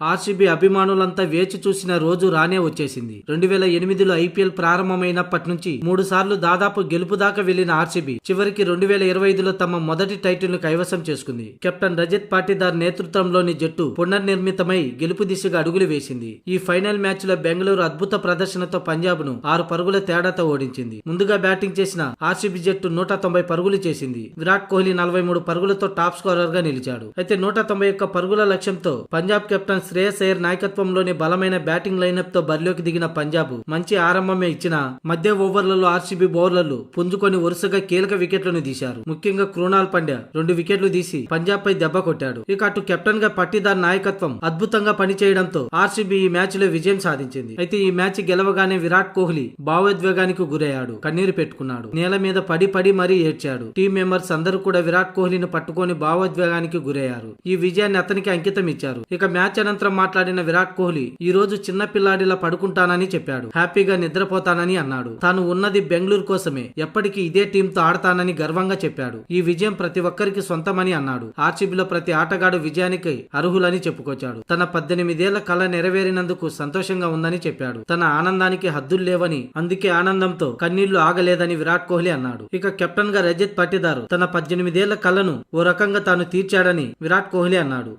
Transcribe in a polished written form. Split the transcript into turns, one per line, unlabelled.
RCB అభిమానులంతా వేచి చూసిన రోజు రానే వచ్చేసింది. 2008లో ఐపీఎల్ ప్రారంభమైనప్పటి నుంచి 3 సార్లు దాదాపు గెలుపు దాకా వెళ్లిన ఆర్సీబీ చివరికి 2025లో తమ మొదటి టైటిల్ ను కైవసం చేసుకుంది. కెప్టెన్ రజత్ పాటీదార్ నేతృత్వంలోని జట్టు పునర్నిర్మితమై గెలుపు దిశగా అడుగులు వేసింది. ఈ ఫైనల్ మ్యాచ్ లో బెంగళూరు అద్భుత ప్రదర్శనతో పంజాబ్ ను 6 పరుగుల తేడాతో ఓడించింది. ముందుగా బ్యాటింగ్ చేసిన ఆర్సీబీ జట్టు 190 పరుగులు చేసింది. విరాట్ కోహ్లీ 43 పరుగులతో టాప్ స్కోరర్ గా నిలిచాడు. అయితే 191 పరుగుల లక్ష్యంతో పంజాబ్ కెప్టెన్ శ్రేయస్ అయ్యర్ నాయకత్వంలోని బలమైన బ్యాటింగ్ లైనప్ తో బరిలోకి దిగిన పంజాబ్ మంచి ఆరంభమే ఇచ్చిన మధ్య ఓవర్లలో ఆర్సీబీ బౌలర్లు పుంజుకొని వరుసగా కీలక వికెట్లను తీశారు. ముఖ్యంగా కృణాల్ పాండ్యా 2 వికెట్లు తీసి పంజాబ్ పై దెబ్బ కొట్టాడు. ఇక అటు కెప్టెన్ గా పట్టిదార్ నాయకత్వం అద్భుతంగా పనిచేయడంతో ఆర్సీబీ ఈ మ్యాచ్ లో విజయం సాధించింది. అయితే ఈ మ్యాచ్ గెలవగానే విరాట్ కోహ్లీ భావోద్వేగానికి గురయ్యాడు. కన్నీరు పెట్టుకున్నాడు. నేల మీద పడి మరీ ఏడ్చాడు. టీం మెంబర్స్ అందరూ కూడా విరాట్ కోహ్లీని పట్టుకొని భావోద్వేగానికి గురయ్యారు. ఈ విజయాన్ని అతనికి అంకితం ఇచ్చారు. ఇక మ్యాచ్ అనంతరం మాట్లాడిన విరాట్ కోహ్లీ ఈ రోజు చిన్న పిల్లాడిలా పడుకుంటానని చెప్పాడు. హ్యాపీగా నిద్రపోతానని అన్నాడు. తాను ఉన్నది బెంగళూరు కోసమే, ఎప్పటికీ ఇదే టీంతో ఆడతానని గర్వంగా చెప్పాడు. ఈ విజయం ప్రతి ఒక్కరికి సొంతమని అన్నాడు. ఆర్సీబీలో ప్రతి ఆటగాడు విజయానికి అర్హులని చెప్పుకొచ్చాడు. తన 18 ఏళ్ల కళ నెరవేరినందుకు సంతోషంగా ఉందని చెప్పాడు. తన ఆనందానికి హద్దులు లేవని, అందుకే ఆనందంతో కన్నీళ్లు ఆగలేదని విరాట్ కోహ్లీ అన్నాడు. ఇక కెప్టెన్ గా రజత్ పాటీదార్ తన 18 ఏళ్ల కళను ఓ రకంగా తాను తీర్చాడని విరాట్ కోహ్లీ అన్నాడు.